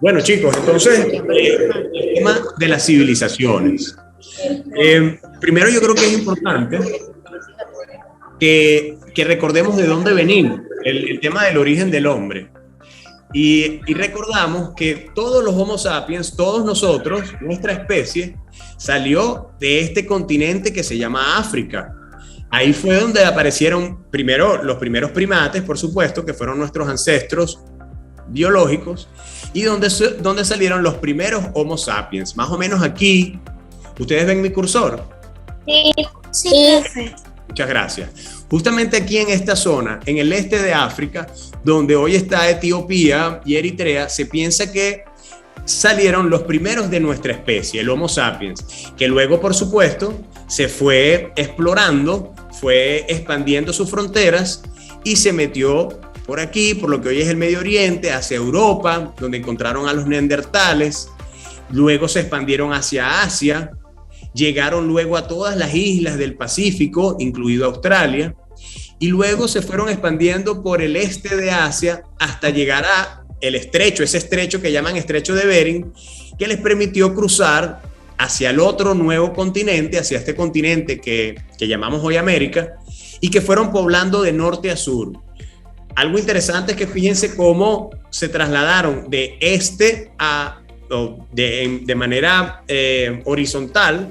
Bueno, chicos, entonces, el tema de las civilizaciones. Primero yo creo que es importante que recordemos de dónde venimos, el tema del origen del hombre. Y recordamos que todos los Homo sapiens, todos nosotros, nuestra especie, salió de este continente que se llama África. Ahí fue donde aparecieron primero los primeros primates, por supuesto, que fueron nuestros ancestros biológicos, y donde salieron los primeros Homo sapiens. Más o menos aquí, ¿ustedes ven mi cursor? Sí, Sí. Muchas gracias. Justamente aquí en esta zona, en el este de África, donde hoy está Etiopía y Eritrea, se piensa que salieron los primeros de nuestra especie, el Homo sapiens, que luego, por supuesto, se fue explorando, fue expandiendo sus fronteras y se metió por aquí, por lo que hoy es el Medio Oriente, hacia Europa, donde encontraron a los neandertales, luego se expandieron hacia Asia, llegaron luego a todas las islas del Pacífico, incluido Australia, y luego se fueron expandiendo por el este de Asia hasta llegar a el estrecho, ese estrecho que llaman estrecho de Bering, que les permitió cruzar hacia el otro nuevo continente, hacia este continente que llamamos hoy América, y que fueron poblando de norte a sur. Algo interesante es que fíjense cómo se trasladaron de este a, de manera horizontal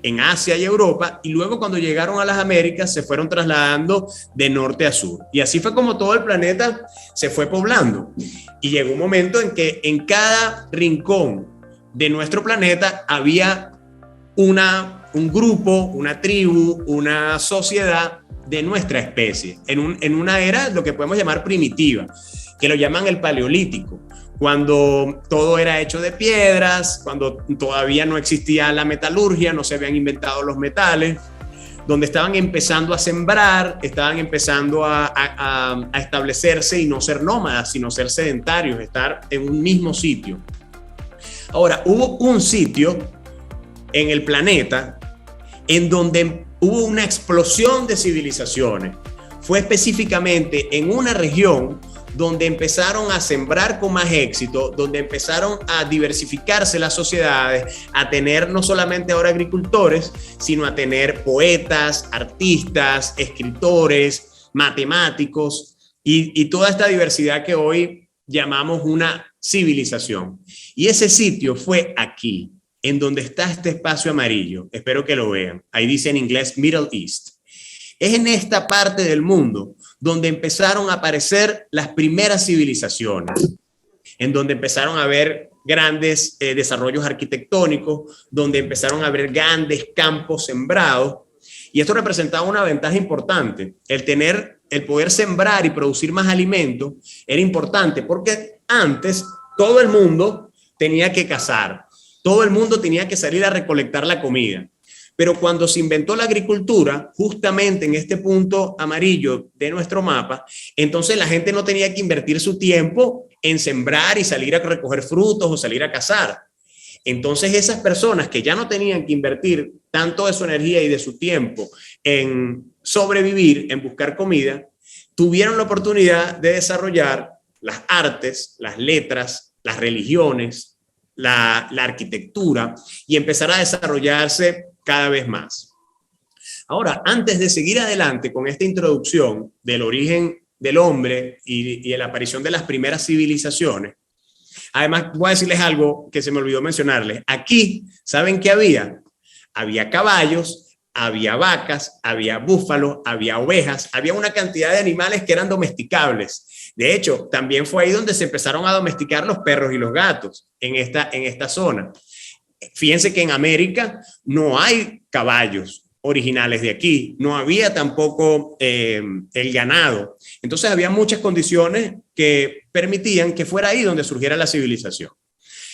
en Asia y Europa, y luego cuando llegaron a las Américas se fueron trasladando de norte a sur. Y así fue como todo el planeta se fue poblando. Y llegó un momento en que en cada rincón de nuestro planeta había un grupo, una tribu, una sociedad de nuestra especie, en una era lo que podemos llamar primitiva, que lo llaman el Paleolítico, cuando todo era hecho de piedras, cuando todavía no existía la metalurgia, no se habían inventado los metales, donde estaban empezando a sembrar, estaban empezando a establecerse y no ser nómadas, sino ser sedentarios, estar en un mismo sitio. Ahora, hubo un sitio en el planeta en donde hubo una explosión de civilizaciones. Fue específicamente en una región donde empezaron a sembrar con más éxito, donde empezaron a diversificarse las sociedades, a tener no solamente ahora agricultores, sino a tener poetas, artistas, escritores, matemáticos y toda esta diversidad que hoy llamamos una civilización. Y ese sitio fue aquí, en donde está este espacio amarillo. Espero que lo vean. Ahí dice en inglés Middle East. Es en esta parte del mundo donde empezaron a aparecer las primeras civilizaciones, en donde empezaron a haber grandes desarrollos arquitectónicos, donde empezaron a haber grandes campos sembrados, y esto representaba una ventaja importante. El poder sembrar y producir más alimentos era importante, porque antes todo el mundo tenía que cazar, todo el mundo tenía que salir a recolectar la comida. Pero cuando se inventó la agricultura, justamente en este punto amarillo de nuestro mapa, entonces la gente no tenía que invertir su tiempo en sembrar y salir a recoger frutos o salir a cazar. Entonces esas personas que ya no tenían que invertir tanto de su energía y de su tiempo en sobrevivir, en buscar comida, tuvieron la oportunidad de desarrollar las artes, las letras, las religiones, la arquitectura y empezar a desarrollarse cada vez más. Ahora, antes de seguir adelante con esta introducción del origen del hombre y la aparición de las primeras civilizaciones, además voy a decirles algo que se me olvidó mencionarles. Aquí, ¿saben qué había? Había caballos, había vacas, había búfalos, había ovejas, había una cantidad de animales que eran domesticables. De hecho, también fue ahí donde se empezaron a domesticar los perros y los gatos en esta zona. Fíjense que en América no hay caballos originales de aquí, no había tampoco el ganado. Entonces había muchas condiciones que permitían que fuera ahí donde surgiera la civilización.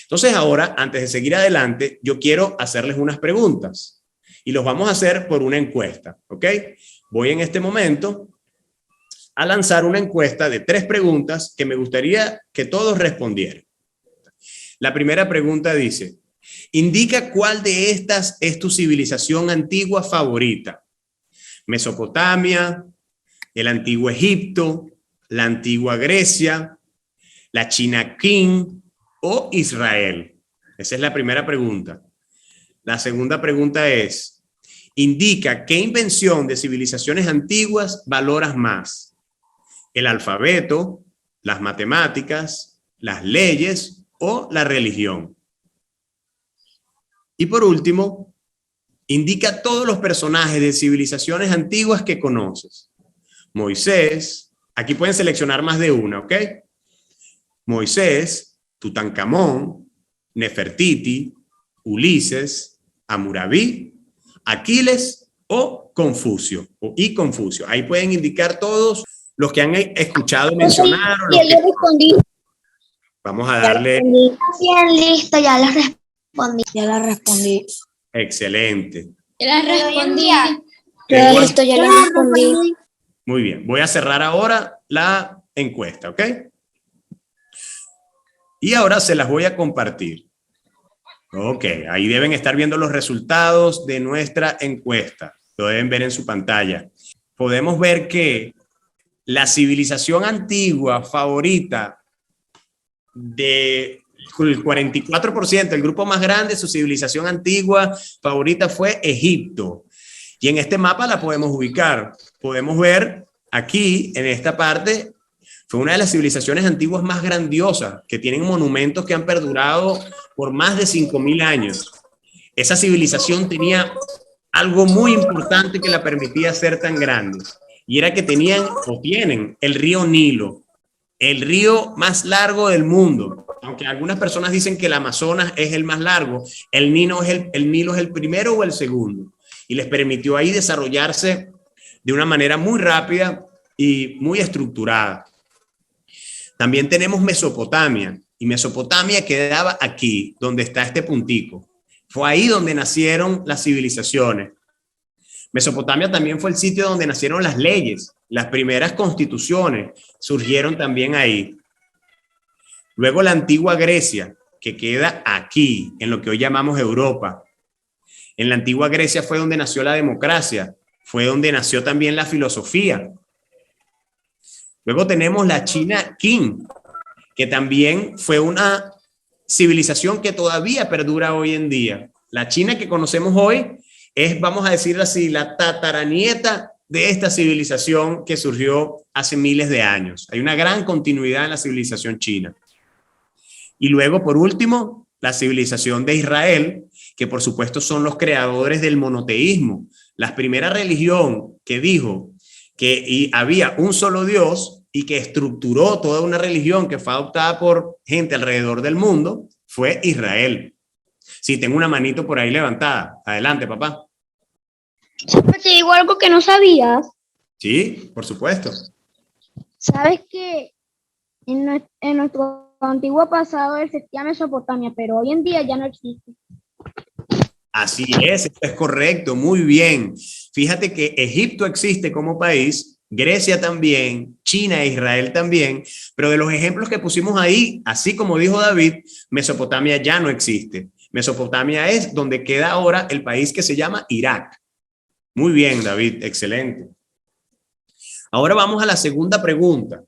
Entonces ahora, antes de seguir adelante, yo quiero hacerles unas preguntas y los vamos a hacer por una encuesta, ¿ok? Voy en este momento a lanzar una encuesta de 3 preguntas que me gustaría que todos respondieran. La primera pregunta dice: indica cuál de estas es tu civilización antigua favorita. Mesopotamia, el antiguo Egipto, la antigua Grecia, la China Qing o Israel? Esa es la primera pregunta. La segunda pregunta es, indica qué invención de civilizaciones antiguas valoras más: el alfabeto, las matemáticas, las leyes o la religión. Y por último, indica todos los personajes de civilizaciones antiguas que conoces. Moisés, aquí pueden seleccionar más de una, ¿ok? Moisés, Tutankamón, Nefertiti, Ulises, Hammurabi, Aquiles o Confucio, y Confucio. Ahí pueden indicar todos los que han escuchado mencionar. Yo le respondí. Vamos a darle. Bien, listo, ya la respondí. Ya la respondí. Excelente. Ya la respondí. Listo, ya la respondí. Muy bien, voy a cerrar ahora la encuesta, ¿ok? Y ahora se las voy a compartir. Ok, ahí deben estar viendo los resultados de nuestra encuesta. Lo deben ver en su pantalla. Podemos ver que la civilización antigua favorita del 44%, el grupo más grande, su civilización antigua favorita fue Egipto. Y en este mapa la podemos ubicar. Podemos ver aquí, en esta parte, fue una de las civilizaciones antiguas más grandiosas, que tienen monumentos que han perdurado por más de 5.000 años. Esa civilización tenía algo muy importante que la permitía ser tan grande, y era que tenían o tienen el río Nilo, el río más largo del mundo. Aunque algunas personas dicen que el Amazonas es el más largo, el Nilo es el primero o el segundo, y les permitió ahí desarrollarse de una manera muy rápida y muy estructurada. También tenemos Mesopotamia, y Mesopotamia quedaba aquí, donde está este puntico. Fue ahí donde nacieron las civilizaciones. Mesopotamia también fue el sitio donde nacieron las leyes. Las primeras constituciones surgieron también ahí. Luego la antigua Grecia, que queda aquí, en lo que hoy llamamos Europa. En la antigua Grecia fue donde nació la democracia, fue donde nació también la filosofía. Luego tenemos la China Qing, que también fue una civilización que todavía perdura hoy en día. La China que conocemos hoy es, vamos a decirlo así, la tataranieta de esta civilización que surgió hace miles de años. Hay una gran continuidad en la civilización china. Y luego, por último, la civilización de Israel, que por supuesto son los creadores del monoteísmo. La primera religión que dijo que había un solo Dios y que estructuró toda una religión que fue adoptada por gente alrededor del mundo fue Israel. Sí, tengo una manito por ahí levantada. Adelante, papá. Te digo algo que no sabías. Sí, por supuesto. Sabes que en nuestro antiguo pasado existía Mesopotamia, pero hoy en día ya no existe. Así es correcto, muy bien. Fíjate que Egipto existe como país, Grecia también, China e Israel también, pero de los ejemplos que pusimos ahí, así como dijo David, Mesopotamia ya no existe. Mesopotamia es donde queda ahora el país que se llama Irak. Muy bien, David, excelente. Ahora vamos a la segunda pregunta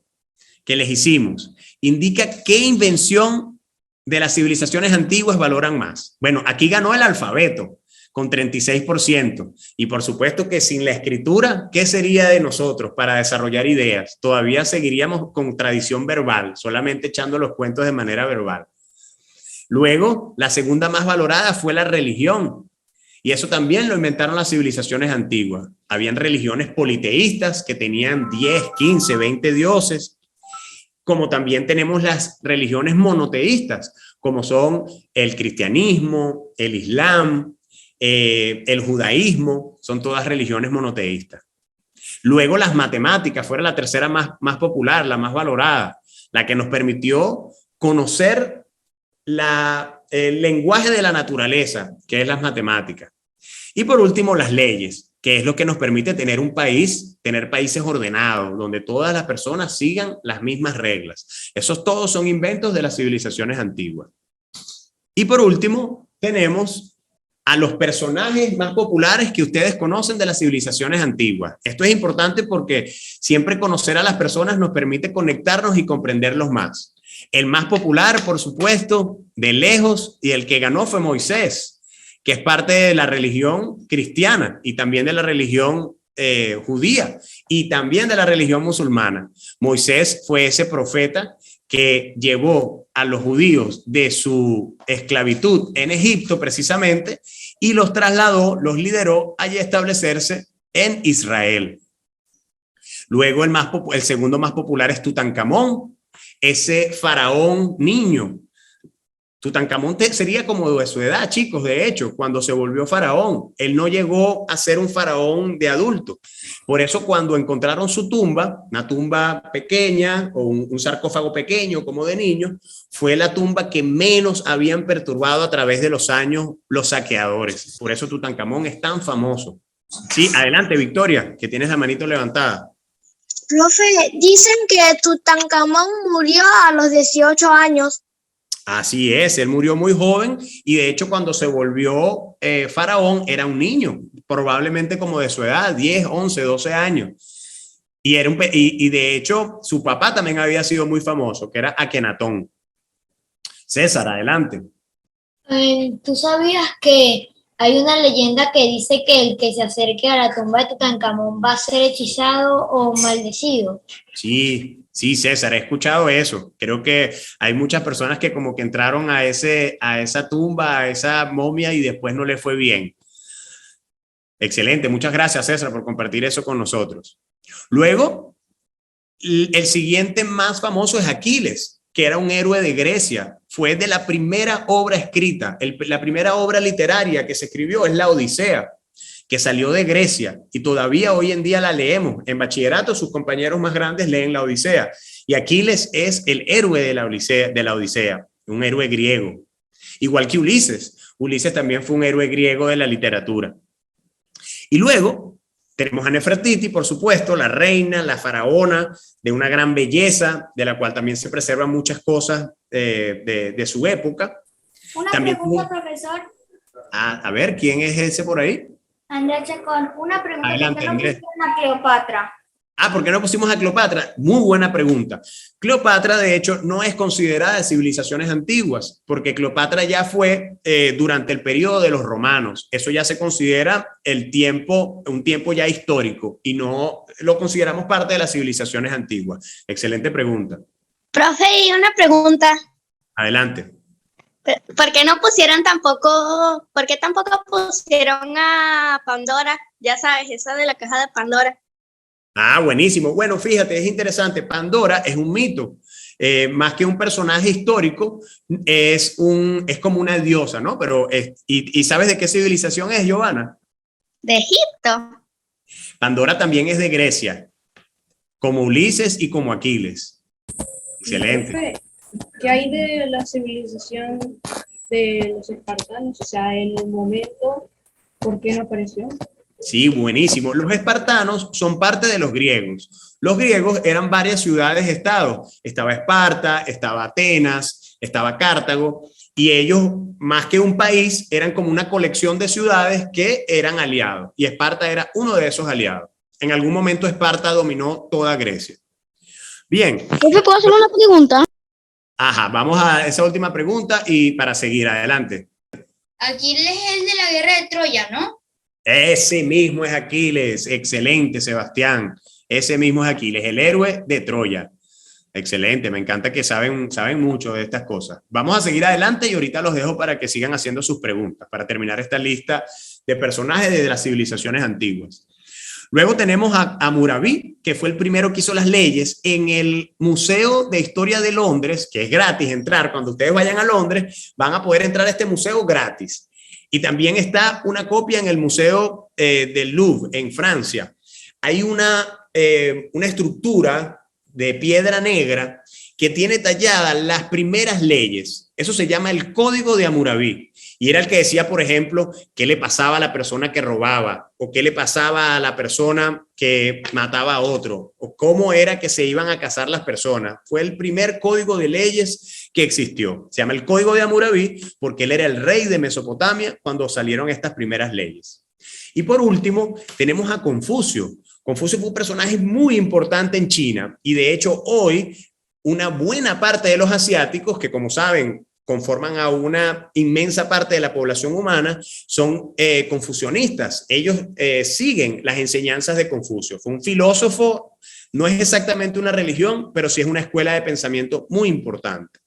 que les hicimos. Indica qué invención de las civilizaciones antiguas valoran más. Bueno, aquí ganó el alfabeto con 36%. Y por supuesto que sin la escritura, ¿qué sería de nosotros para desarrollar ideas? Todavía seguiríamos con tradición verbal, solamente echando los cuentos de manera verbal. Luego, la segunda más valorada fue la religión. Y eso también lo inventaron las civilizaciones antiguas. Habían religiones politeístas que tenían 10, 15, 20 dioses, como también tenemos las religiones monoteístas, como son el cristianismo, el islam, el judaísmo, son todas religiones monoteístas. Luego las matemáticas fueron la tercera más popular, la más valorada, la que nos permitió conocer el lenguaje de la naturaleza, que es las matemáticas. Y por último, las leyes, que es lo que nos permite tener un país, tener países ordenados, donde todas las personas sigan las mismas reglas. Esos todos son inventos de las civilizaciones antiguas. Y por último, tenemos a los personajes más populares que ustedes conocen de las civilizaciones antiguas. Esto es importante porque siempre conocer a las personas nos permite conectarnos y comprenderlos más. El más popular, por supuesto, de lejos, y el que ganó fue Moisés, que es parte de la religión cristiana y también de la religión judía y también de la religión musulmana. Moisés fue ese profeta que llevó a los judíos de su esclavitud en Egipto precisamente y los trasladó, los lideró a establecerse en Israel. Luego el segundo más popular es Tutankamón, ese faraón niño. Tutankamón sería como de su edad, chicos, de hecho, cuando se volvió faraón. Él no llegó a ser un faraón de adulto. Por eso cuando encontraron su tumba, una tumba pequeña o un sarcófago pequeño como de niño, fue la tumba que menos habían perturbado a través de los años los saqueadores. Por eso Tutankamón es tan famoso. Sí, adelante, Victoria, que tienes la manito levantada. Profe, dicen que Tutankamón murió a los 18 años. Así es, él murió muy joven y de hecho cuando se volvió faraón era un niño, probablemente como de su edad, 10, 11, 12 años. Y de hecho su papá también había sido muy famoso, que era Akenatón. César, adelante. ¿Tú sabías que hay una leyenda que dice que el que se acerque a la tumba de Tutankamón va a ser hechizado o maldecido? Sí, César, he escuchado eso. Creo que hay muchas personas que como que entraron a esa tumba, a esa momia y después no le fue bien. Excelente, muchas gracias, César, por compartir eso con nosotros. Luego, el siguiente más famoso es Aquiles, que era un héroe de Grecia. Fue de la primera obra escrita, la primera obra literaria que se escribió es la Odisea, que salió de Grecia y todavía hoy en día la leemos. En bachillerato sus compañeros más grandes leen la Odisea y Aquiles es el héroe de la Odisea, un héroe griego. Igual que Ulises. Ulises también fue un héroe griego de la literatura. Y luego tenemos a Nefertiti, por supuesto, la reina, la faraona de una gran belleza, de la cual también se preservan muchas cosas de su época. Una también pregunta, profesor. A ver, ¿quién es ese por ahí? Andrés Chacón, una pregunta. Adelante, Andrés. A Cleopatra. ¿Por qué no pusimos a Cleopatra? Muy buena pregunta. Cleopatra, de hecho, no es considerada de civilizaciones antiguas, porque Cleopatra ya fue durante el periodo de los romanos. Eso ya se considera un tiempo ya histórico y no lo consideramos parte de las civilizaciones antiguas. Excelente pregunta. Profe, y una pregunta. Adelante. ¿Por qué no pusieron tampoco, por qué tampoco pusieron a Pandora? Ya sabes, esa de la caja de Pandora. Buenísimo. Bueno, fíjate, es interesante. Pandora es un mito. Más que un personaje histórico, es como una diosa, ¿no? Pero ¿y sabes de qué civilización es, Giovanna? De Egipto. Pandora también es de Grecia, como Ulises y como Aquiles. Excelente. ¿Qué hay de la civilización de los espartanos? O sea, en el momento, ¿por qué no apareció? Sí, buenísimo. Los espartanos son parte de los griegos. Los griegos eran varias ciudades-estado. Estaba Esparta, estaba Atenas, estaba Cartago, y ellos, más que un país, eran como una colección de ciudades que eran aliados. Y Esparta era uno de esos aliados. En algún momento Esparta dominó toda Grecia. Bien. ¿Puedo hacer una pregunta? Vamos a esa última pregunta y para seguir adelante. Aquiles es el de la guerra de Troya, ¿no? Ese mismo es Aquiles. Excelente, Sebastián. Ese mismo es Aquiles, el héroe de Troya. Excelente, me encanta que saben mucho de estas cosas. Vamos a seguir adelante y ahorita los dejo para que sigan haciendo sus preguntas, para terminar esta lista de personajes de las civilizaciones antiguas. Luego tenemos a Hammurabi, que fue el primero que hizo las leyes en el Museo de Historia de Londres, que es gratis entrar. Cuando ustedes vayan a Londres, van a poder entrar a este museo gratis. Y también está una copia en el Museo del Louvre, en Francia. Hay una estructura de piedra negra que tiene talladas las primeras leyes. Eso se llama el Código de Hammurabi. Y era el que decía, por ejemplo, qué le pasaba a la persona que robaba, o qué le pasaba a la persona que mataba a otro, o cómo era que se iban a casar las personas. Fue el primer código de leyes que existió. Se llama el Código de Hammurabi porque él era el rey de Mesopotamia cuando salieron estas primeras leyes. Y por último, tenemos a Confucio. Confucio fue un personaje muy importante en China y de hecho hoy una buena parte de los asiáticos, que como saben conforman a una inmensa parte de la población humana, son confucionistas. Ellos siguen las enseñanzas de Confucio. Fue un filósofo, no es exactamente una religión, pero sí es una escuela de pensamiento muy importante.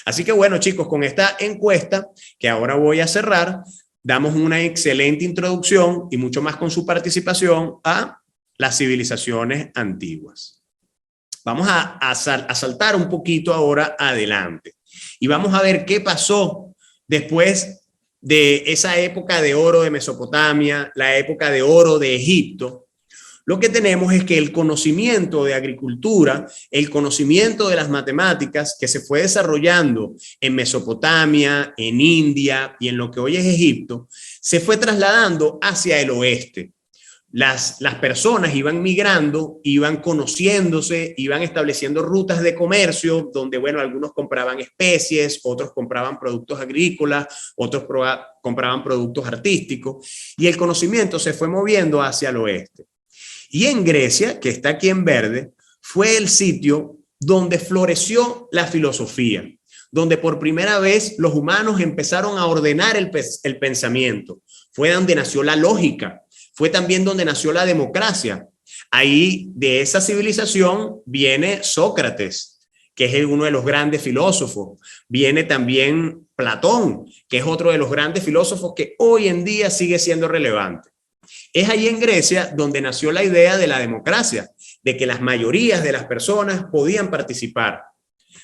Así que bueno, chicos, con esta encuesta que ahora voy a cerrar, damos una excelente introducción y mucho más con su participación a las civilizaciones antiguas. Vamos a saltar un poquito ahora adelante y vamos a ver qué pasó después de esa época de oro de Mesopotamia, la época de oro de Egipto. Lo que tenemos es que el conocimiento de agricultura, el conocimiento de las matemáticas que se fue desarrollando en Mesopotamia, en India y en lo que hoy es Egipto, se fue trasladando hacia el oeste. Las personas iban migrando, iban conociéndose, iban estableciendo rutas de comercio donde, bueno, algunos compraban especies, otros compraban productos agrícolas, otros compraban productos artísticos y el conocimiento se fue moviendo hacia el oeste. Y en Grecia, que está aquí en verde, fue el sitio donde floreció la filosofía, donde por primera vez los humanos empezaron a ordenar el pensamiento. Fue donde nació la lógica. Fue también donde nació la democracia. Ahí de esa civilización viene Sócrates, que es uno de los grandes filósofos. Viene también Platón, que es otro de los grandes filósofos que hoy en día sigue siendo relevante. Es ahí en Grecia donde nació la idea de la democracia, de que las mayorías de las personas podían participar.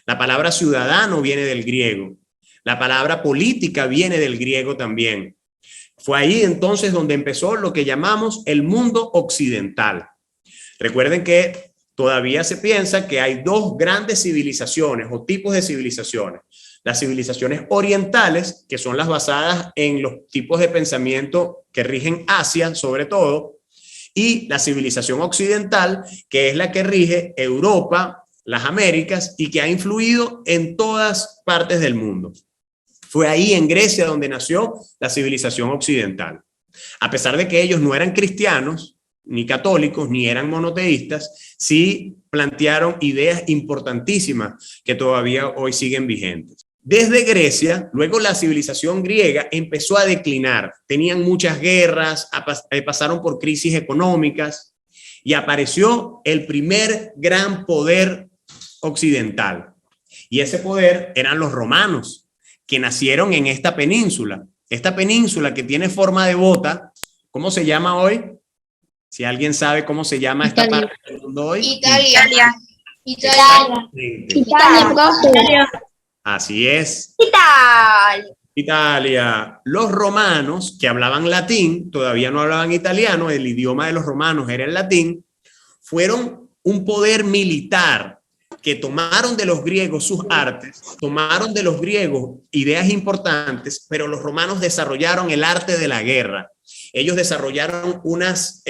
La palabra ciudadano viene del griego. La palabra política viene del griego también. Fue ahí entonces donde empezó lo que llamamos el mundo occidental. Recuerden que todavía se piensa que hay dos grandes civilizaciones o tipos de civilizaciones. Las civilizaciones orientales, que son las basadas en los tipos de pensamiento que rigen Asia, sobre todo, y la civilización occidental, que es la que rige Europa, las Américas, y que ha influido en todas partes del mundo. Fue ahí en Grecia donde nació la civilización occidental. A pesar de que ellos no eran cristianos, ni católicos, ni eran monoteístas, sí plantearon ideas importantísimas que todavía hoy siguen vigentes. Desde Grecia, luego la civilización griega empezó a declinar. Tenían muchas guerras, pasaron por crisis económicas y apareció el primer gran poder occidental. Y ese poder eran los romanos, que nacieron en esta península que tiene forma de bota. ¿Cómo se llama hoy? Si alguien sabe cómo se llama esta parte del mundo hoy. Italia. Italia. Así es. Italia. Italia. Los romanos, que hablaban latín, todavía no hablaban italiano, el idioma de los romanos era el latín, fueron un poder militar que tomaron de los griegos sus artes, tomaron de los griegos ideas importantes, pero los romanos desarrollaron el arte de la guerra. Ellos desarrollaron unas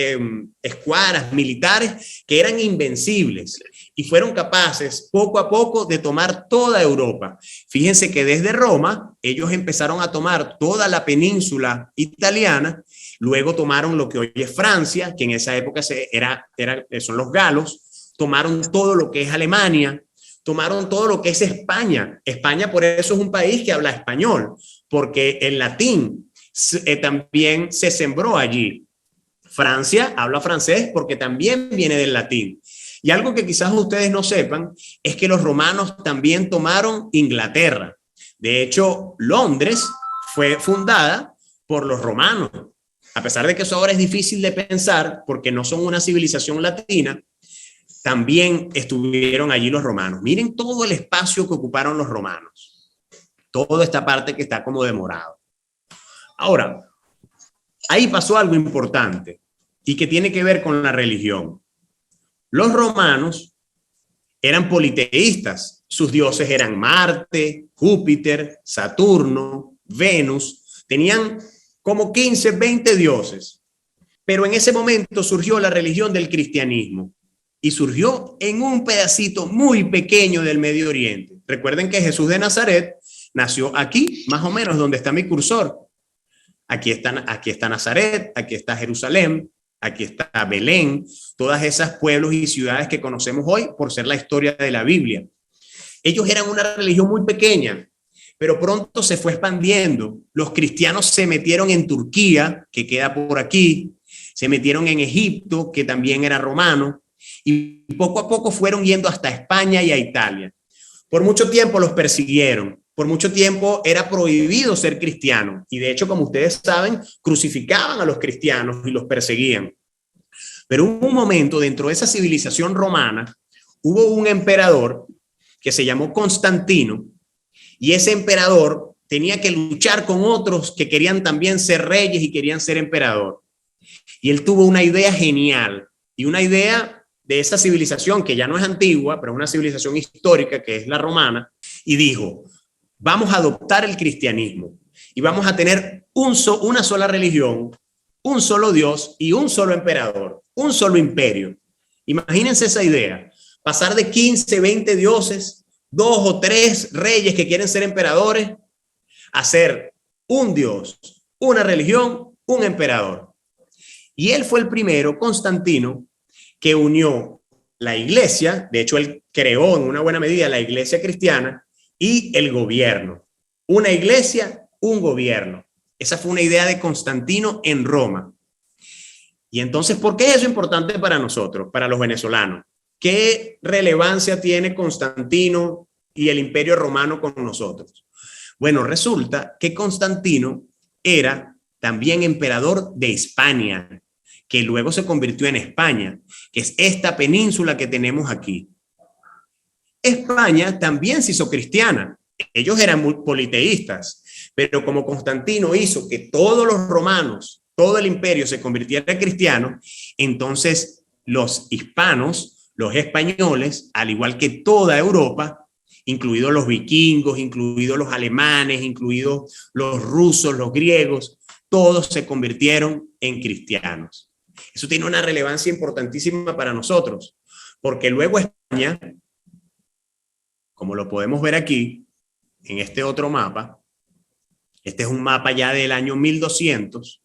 escuadras militares que eran invencibles y fueron capaces poco a poco de tomar toda Europa. Fíjense que desde Roma ellos empezaron a tomar toda la península italiana, luego tomaron lo que hoy es Francia, que en esa época son los galos, tomaron todo lo que es Alemania, tomaron todo lo que es España. España por eso es un país que habla español, porque el latín también se sembró allí. Francia habla francés porque también viene del latín. Y algo que quizás ustedes no sepan es que los romanos también tomaron Inglaterra. De hecho, Londres fue fundada por los romanos. A pesar de que eso ahora es difícil de pensar porque no son una civilización latina, también estuvieron allí los romanos. Miren todo el espacio que ocuparon los romanos. Toda esta parte que está como de morado. Ahora, ahí pasó algo importante y que tiene que ver con la religión. Los romanos eran politeístas. Sus dioses eran Marte, Júpiter, Saturno, Venus. Tenían como 15, 20 dioses. Pero en ese momento surgió la religión del cristianismo. Y surgió en un pedacito muy pequeño del Medio Oriente. Recuerden que Jesús de Nazaret nació aquí, más o menos donde está mi cursor. Aquí está Nazaret, aquí está Jerusalén, aquí está Belén, todas esas pueblos y ciudades que conocemos hoy por ser la historia de la Biblia. Ellos eran una religión muy pequeña, pero pronto se fue expandiendo. Los cristianos se metieron en Turquía, que queda por aquí, se metieron en Egipto, que también era romano, y poco a poco fueron yendo hasta España y a Italia. Por mucho tiempo los persiguieron, por mucho tiempo era prohibido ser cristiano, y de hecho, como ustedes saben, crucificaban a los cristianos y los perseguían. Pero hubo un momento dentro de esa civilización romana, hubo un emperador que se llamó Constantino, y ese emperador tenía que luchar con otros que querían también ser reyes y querían ser emperador. Y él tuvo una idea genial, y una idea de esa civilización que ya no es antigua, pero es una civilización histórica que es la romana, y dijo, vamos a adoptar el cristianismo y vamos a tener una sola religión, un solo Dios y un solo emperador, un solo imperio. Imagínense esa idea, pasar de 15, 20 dioses, 2 o 3 reyes que quieren ser emperadores, a ser un Dios, una religión, un emperador. Y él fue el primero, Constantino, que unió la iglesia, de hecho él creó en una buena medida la iglesia cristiana y el gobierno. Una iglesia, un gobierno. Esa fue una idea de Constantino en Roma. Y entonces, ¿por qué es eso importante para nosotros, para los venezolanos? ¿Qué relevancia tiene Constantino y el Imperio Romano con nosotros? Bueno, resulta que Constantino era también emperador de Hispania, que luego se convirtió en España, que es esta península que tenemos aquí. España también se hizo cristiana. Ellos eran muy politeístas, pero como Constantino hizo que todos los romanos, todo el imperio se convirtiera en cristiano, entonces los hispanos, los españoles, al igual que toda Europa, incluidos los vikingos, incluidos los alemanes, incluidos los rusos, los griegos, todos se convirtieron en cristianos. Eso tiene una relevancia importantísima para nosotros, porque luego España, como lo podemos ver aquí, en este otro mapa, este es un mapa ya del año 1200,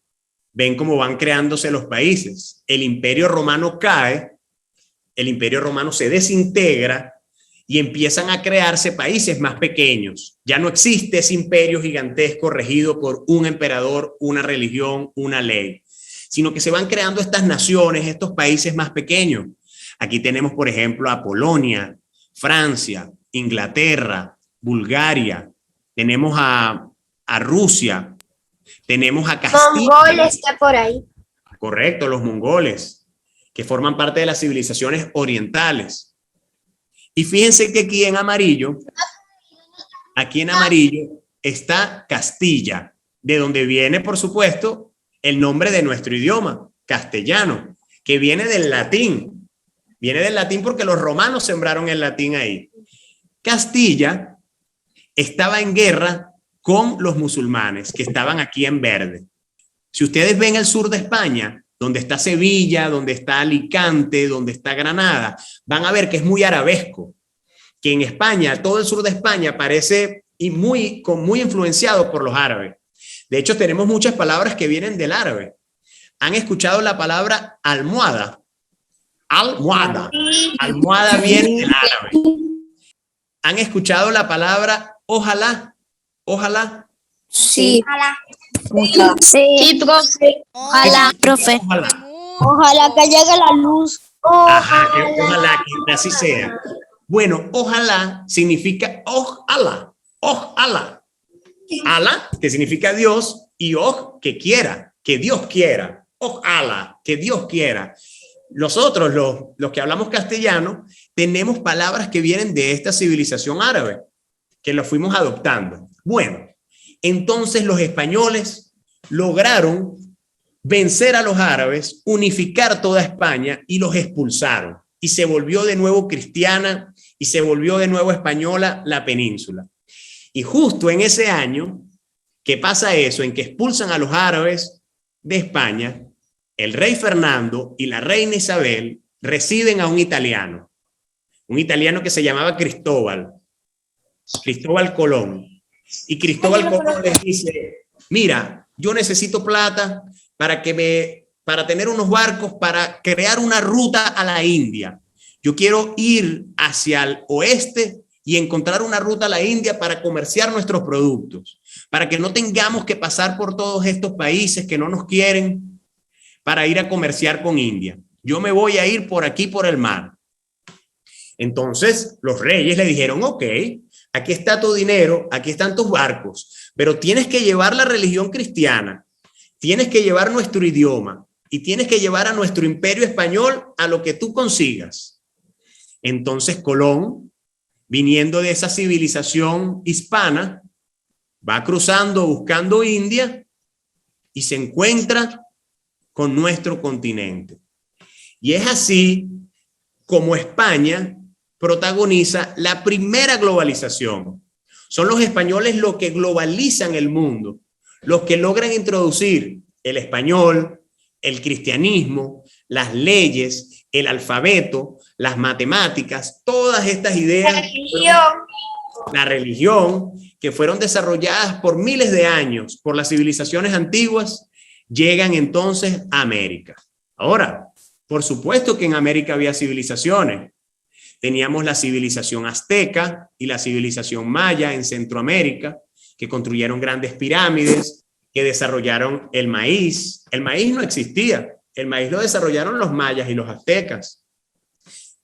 ven cómo van creándose los países. El Imperio Romano cae, el Imperio Romano se desintegra y empiezan a crearse países más pequeños. Ya no existe ese imperio gigantesco regido por un emperador, una religión, una ley, sino que se van creando estas naciones, estos países más pequeños. Aquí tenemos, por ejemplo, a Polonia, Francia, Inglaterra, Bulgaria, tenemos a Rusia, tenemos a Castilla. Mongol está por ahí. Correcto, los mongoles, que forman parte de las civilizaciones orientales. Y fíjense que aquí en amarillo está Castilla, de donde viene, por supuesto, el nombre de nuestro idioma, castellano, que viene del latín. Viene del latín porque los romanos sembraron el latín ahí. Castilla estaba en guerra con los musulmanes, que estaban aquí en verde. Si ustedes ven el sur de España, donde está Sevilla, donde está Alicante, donde está Granada, van a ver que es muy arabesco, que en España, todo el sur de España parece muy influenciado por los árabes. De hecho, tenemos muchas palabras que vienen del árabe. ¿Han escuchado la palabra almohada? Almohada. Almohada viene del árabe. ¿Han escuchado la palabra ojalá? Ojalá. Sí. Sí, profe. Ojalá, profe. Ojalá. Ojalá que llegue la luz. Ajá, ojalá que así sea. Bueno, ojalá significa ojalá. Ojalá. Alá, que significa Dios, y que quiera, que Dios quiera. Ojalá, que Dios quiera. Nosotros, los que hablamos castellano, tenemos palabras que vienen de esta civilización árabe, que lo fuimos adoptando. Bueno, entonces los españoles lograron vencer a los árabes, unificar toda España y los expulsaron. Y se volvió de nuevo cristiana y se volvió de nuevo española la península. Y justo en ese año que pasa eso, en que expulsan a los árabes de España, el rey Fernando y la reina Isabel reciben a un italiano que se llamaba Cristóbal. Cristóbal Colón. Y Cristóbal Colón les dice, mira, yo necesito plata para tener unos barcos para crear una ruta a la India. Yo quiero ir hacia el oeste y encontrar una ruta a la India para comerciar nuestros productos, para que no tengamos que pasar por todos estos países que no nos quieren para ir a comerciar con India. Yo me voy a ir por aquí, por el mar. Entonces los reyes le dijeron, ok, aquí está tu dinero, aquí están tus barcos, pero tienes que llevar la religión cristiana, tienes que llevar nuestro idioma y tienes que llevar a nuestro imperio español a lo que tú consigas. Entonces Colón, viniendo de esa civilización hispana, va cruzando buscando India y se encuentra con nuestro continente. Y es así como España protagoniza la primera globalización. Son los españoles los que globalizan el mundo, los que logran introducir el español, el cristianismo, las leyes, el alfabeto, las matemáticas, todas estas ideas. La religión, que fueron desarrolladas por miles de años por las civilizaciones antiguas, llegan entonces a América. Ahora, por supuesto que en América había civilizaciones. Teníamos la civilización azteca y la civilización maya en Centroamérica, que construyeron grandes pirámides, que desarrollaron el maíz. El maíz no existía. El maíz lo desarrollaron los mayas y los aztecas,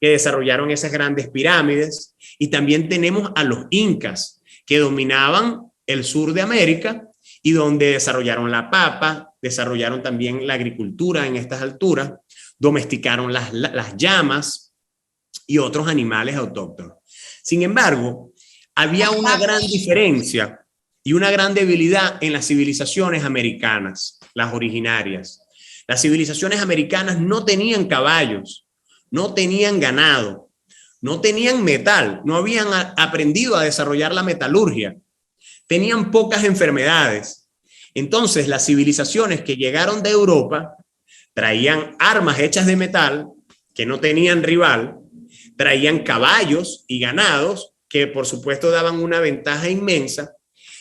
que desarrollaron esas grandes pirámides. Y también tenemos a los incas, que dominaban el sur de América y donde desarrollaron la papa, desarrollaron también la agricultura en estas alturas, domesticaron las llamas y otros animales autóctonos. Sin embargo, había una gran diferencia y una gran debilidad en las civilizaciones americanas, las originarias. Las civilizaciones americanas no tenían caballos, no tenían ganado, no tenían metal, no habían aprendido a desarrollar la metalurgia, tenían pocas enfermedades. Entonces, las civilizaciones que llegaron de Europa traían armas hechas de metal que no tenían rival, traían caballos y ganados que por supuesto daban una ventaja inmensa,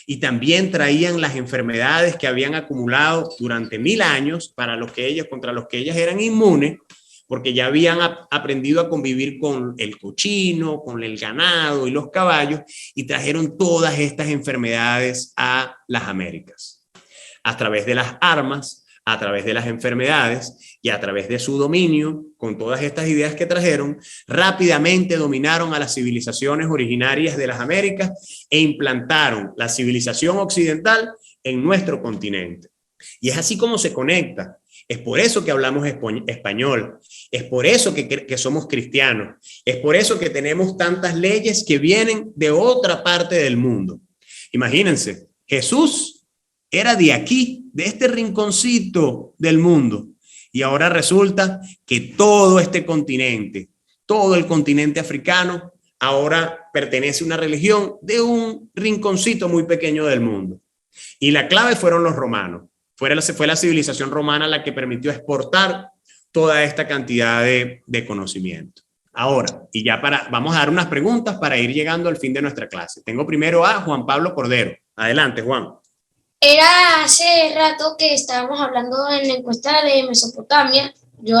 y también traían las enfermedades que habían acumulado durante 1000 años contra los que ellas eran inmunes, porque ya habían aprendido a convivir con el cochino, con el ganado y los caballos, y trajeron todas estas enfermedades a las Américas. A través de las armas, a través de las enfermedades y a través de su dominio, con todas estas ideas que trajeron, rápidamente dominaron a las civilizaciones originarias de las Américas e implantaron la civilización occidental en nuestro continente. Y es así como se conecta. Es por eso que hablamos español, es por eso que somos cristianos, es por eso que tenemos tantas leyes que vienen de otra parte del mundo. Imagínense, Jesús era de aquí, de este rinconcito del mundo, y ahora resulta que todo este continente, todo el continente africano, ahora pertenece a una religión de un rinconcito muy pequeño del mundo. Y la clave fueron los romanos. Fue la civilización romana la que permitió exportar toda esta cantidad de conocimiento. Ahora, vamos a dar unas preguntas para ir llegando al fin de nuestra clase. Tengo primero a Juan Pablo Cordero. Adelante, Juan. Era hace rato que estábamos hablando en la encuesta de Mesopotamia. Yo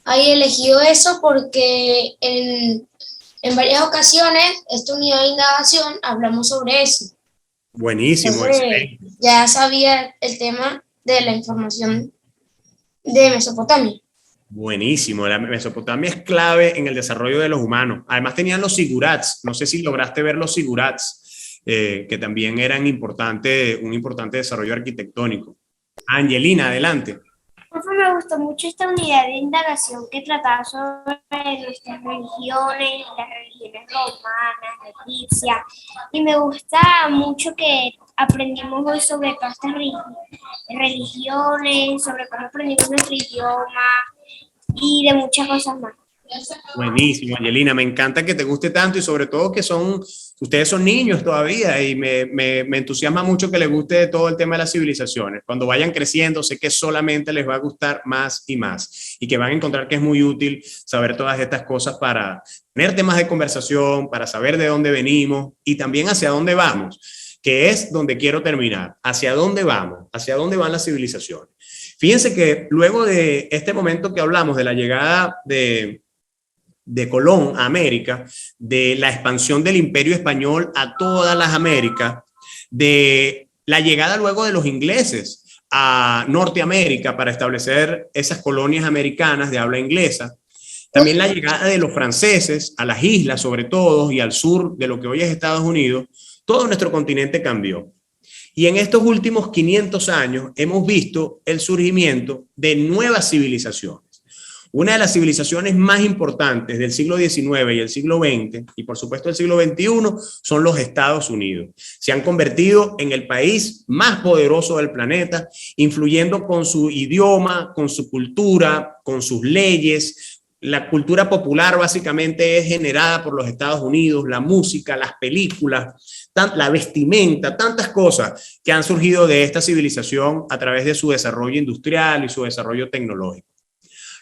ahí he elegido eso porque en varias ocasiones, esta unidad de indagación, hablamos sobre eso. Buenísimo, excelente. Ya sabía el tema de la información de Mesopotamia. Buenísimo, la Mesopotamia es clave en el desarrollo de los humanos. Además tenían los sigurats, no sé si lograste ver los sigurats, que también eran un importante desarrollo arquitectónico. Angelina, adelante. Profe, me gustó mucho esta unidad de indagación que trataba sobre nuestras religiones, las religiones romanas, egipcias, y me gusta mucho que aprendimos hoy sobre todas estas religiones, sobre cómo aprendimos nuestro idioma y de muchas cosas más. Buenísimo, Angelina, me encanta que te guste tanto y sobre todo que ustedes son niños todavía y me entusiasma mucho que les guste todo el tema de las civilizaciones. Cuando vayan creciendo, sé que solamente les va a gustar más y más y que van a encontrar que es muy útil saber todas estas cosas para tener temas de conversación, para saber de dónde venimos y también hacia dónde vamos, que es donde quiero terminar. ¿Hacia dónde vamos? ¿Hacia dónde van las civilizaciones? Fíjense que luego de este momento que hablamos de la llegada de Colón a América, de la expansión del Imperio Español a todas las Américas, de la llegada luego de los ingleses a Norteamérica para establecer esas colonias americanas de habla inglesa, también la llegada de los franceses a las islas, sobre todo, y al sur de lo que hoy es Estados Unidos, todo nuestro continente cambió. Y en estos últimos 500 años hemos visto el surgimiento de nuevas civilizaciones. Una de las civilizaciones más importantes del siglo XIX y el siglo XX, y por supuesto el siglo XXI, son los Estados Unidos. Se han convertido en el país más poderoso del planeta, influyendo con su idioma, con su cultura, con sus leyes. La cultura popular básicamente es generada por los Estados Unidos, la música, las películas, la vestimenta, tantas cosas que han surgido de esta civilización a través de su desarrollo industrial y su desarrollo tecnológico.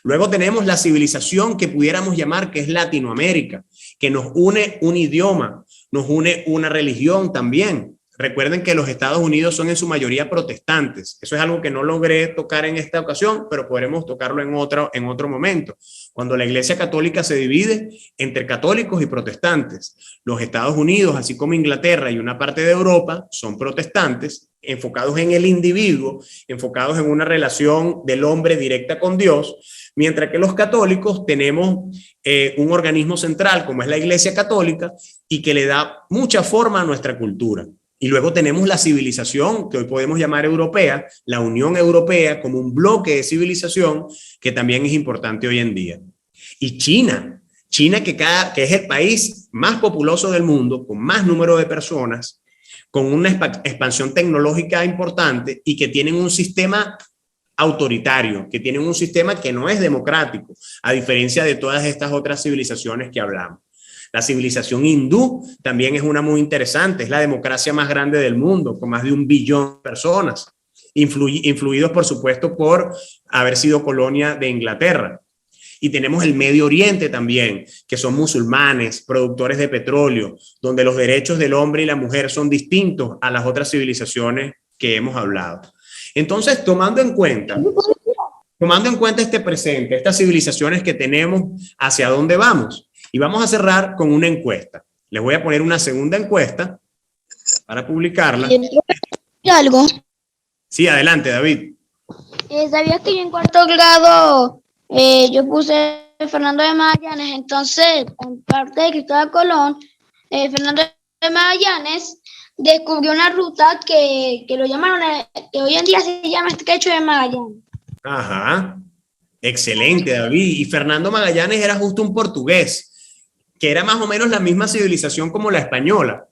Luego tenemos la civilización que pudiéramos llamar que es Latinoamérica, que nos une un idioma, nos une una religión también. Recuerden que los Estados Unidos son en su mayoría protestantes. Eso es algo que no logré tocar en esta ocasión, pero podremos tocarlo en otro momento. Cuando la Iglesia Católica se divide entre católicos y protestantes, los Estados Unidos, así como Inglaterra y una parte de Europa, son protestantes, enfocados en el individuo, enfocados en una relación del hombre directa con Dios, mientras que los católicos tenemos un organismo central como es la Iglesia Católica y que le da mucha forma a nuestra cultura. Y luego tenemos la civilización que hoy podemos llamar europea, la Unión Europea como un bloque de civilización que también es importante hoy en día. Y China que es el país más populoso del mundo, con más número de personas, con una expansión tecnológica importante y que tienen un sistema autoritario, que tienen un sistema que no es democrático, a diferencia de todas estas otras civilizaciones que hablamos. La civilización hindú también es una muy interesante, es la democracia más grande del mundo, con más de 1 billón de personas, influidos por supuesto por haber sido colonia de Inglaterra. Y tenemos el Medio Oriente también, que son musulmanes, productores de petróleo, donde los derechos del hombre y la mujer son distintos a las otras civilizaciones que hemos hablado. Entonces, tomando en cuenta este presente, estas civilizaciones que tenemos, ¿hacia dónde vamos? Y vamos a cerrar con una encuesta. Les voy a poner una segunda encuesta para publicarla. ¿Algo? Sí, adelante, David. ¿Sabías que yo en cuarto grado yo puse Fernando de Magallanes? Entonces, en parte de Cristóbal Colón, Fernando de Magallanes descubrió una ruta que lo llamaron, que hoy en día se llama Estrecho de Magallanes. Ajá, excelente, David. Y Fernando Magallanes era justo un portugués, que era más o menos la misma civilización como la española.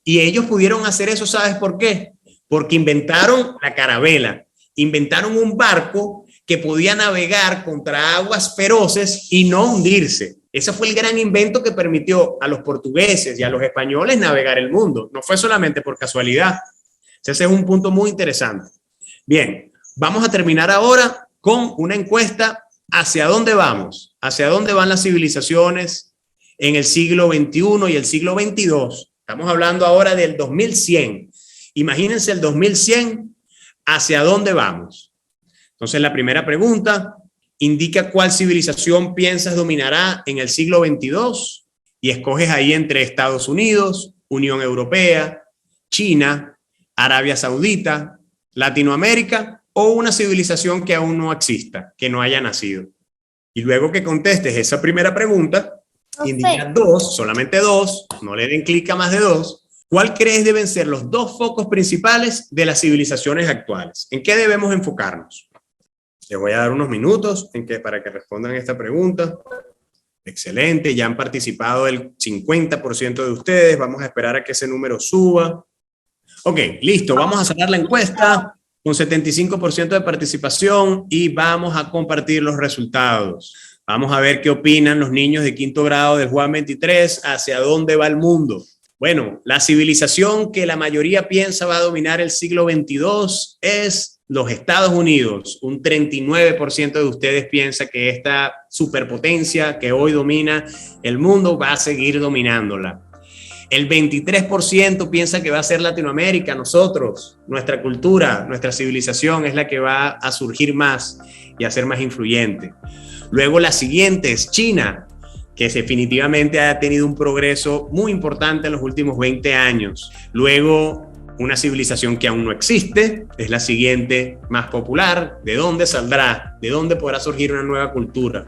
Y ellos pudieron hacer eso, ¿sabes por qué? Porque inventaron la carabela, inventaron un barco que podía navegar contra aguas feroces y no hundirse. Ese fue el gran invento que permitió a los portugueses y a los españoles navegar el mundo. No fue solamente por casualidad. Ese es un punto muy interesante. Bien, vamos a terminar ahora con una encuesta. ¿Hacia dónde vamos? ¿Hacia dónde van las civilizaciones en el siglo XXI y el siglo XXII? Estamos hablando ahora del 2100. Imagínense el 2100, ¿hacia dónde vamos? Entonces, la primera pregunta indica cuál civilización piensas dominará en el siglo XXII y escoges ahí entre Estados Unidos, Unión Europea, China, Arabia Saudita, Latinoamérica o una civilización que aún no exista, que no haya nacido. Y luego que contestes esa primera pregunta, indica 2, solamente 2, no le den clic a más de 2. ¿Cuál crees deben ser los 2 focos principales de las civilizaciones actuales? ¿En qué debemos enfocarnos? Les voy a dar unos minutos para que respondan esta pregunta. Excelente, ya han participado el 50% de ustedes. Vamos a esperar a que ese número suba. Ok, listo, vamos a cerrar la encuesta con 75% de participación y vamos a compartir los resultados. Vamos a ver qué opinan los niños de quinto grado del Juan 23, hacia dónde va el mundo. Bueno, la civilización que la mayoría piensa va a dominar el siglo XXII es los Estados Unidos. Un 39% de ustedes piensa que esta superpotencia que hoy domina el mundo va a seguir dominándola. El 23% piensa que va a ser Latinoamérica, nosotros, nuestra cultura, nuestra civilización es la que va a surgir más y a ser más influyente. Luego la siguiente es China, que definitivamente ha tenido un progreso muy importante en los últimos 20 años. Luego una civilización que aún no existe, es la siguiente más popular. ¿De dónde saldrá? ¿De dónde podrá surgir una nueva cultura?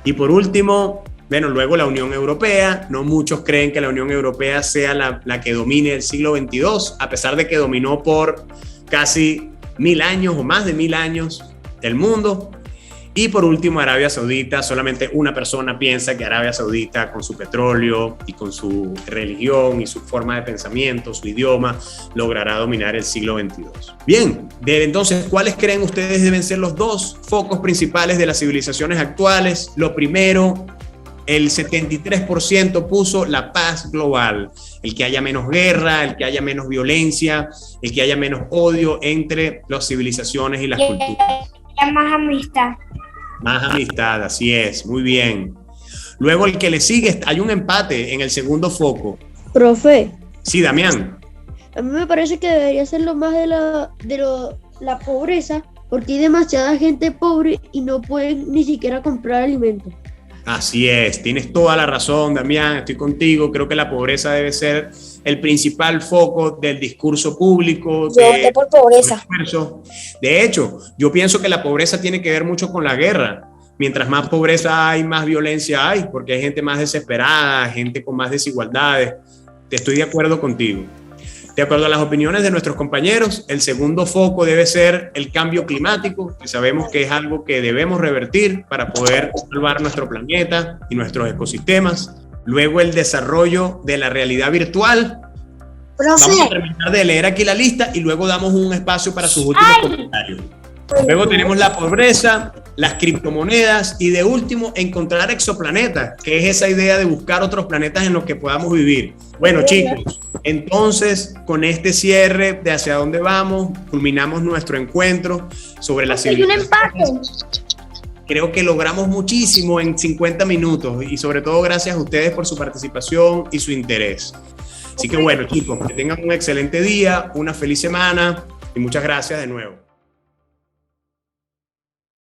Y por último, bueno, luego la Unión Europea. No muchos creen que la Unión Europea sea la que domine el siglo XXII, a pesar de que dominó por casi 1000 años o más de 1000 años el mundo. Y por último, Arabia Saudita. Solamente una persona piensa que Arabia Saudita, con su petróleo y con su religión y su forma de pensamiento, su idioma, logrará dominar el siglo XXII. Bien, entonces, ¿cuáles creen ustedes deben ser los dos focos principales de las civilizaciones actuales? Lo primero, el 73% puso la paz global, el que haya menos guerra, el que haya menos violencia, el que haya menos odio entre las civilizaciones y las culturas. Más amistad. Más amistad, así es, muy bien. Luego el que le sigue, hay un empate en el segundo foco. Profe, Sí, Damián. a mí me parece que debería ser lo más de la pobreza, porque hay demasiada gente pobre y no pueden ni siquiera comprar alimentos. Así es, tienes toda la razón, Damián, estoy contigo. Creo que la pobreza debe ser el principal foco del discurso público. Yo voté por pobreza. De hecho, yo pienso que la pobreza tiene que ver mucho con la guerra. Mientras más pobreza hay, más violencia hay, porque hay gente más desesperada, gente con más desigualdades. Estoy de acuerdo contigo. De acuerdo a las opiniones de nuestros compañeros, el segundo foco debe ser el cambio climático, que sabemos que es algo que debemos revertir para poder salvar nuestro planeta y nuestros ecosistemas. Luego el desarrollo de la realidad virtual. Profe. Vamos a terminar de leer aquí la lista y luego damos un espacio para sus últimos comentarios. Luego tenemos la pobreza, las criptomonedas y de último encontrar exoplanetas, que es esa idea de buscar otros planetas en los que podamos vivir. Bueno, chicos, entonces con este cierre de hacia dónde vamos, culminamos nuestro encuentro sobre la civilización. Hay un empate. Creo que logramos muchísimo en 50 minutos y sobre todo gracias a ustedes por su participación y su interés. Así que bueno, chicos, que tengan un excelente día, una feliz semana y muchas gracias de nuevo.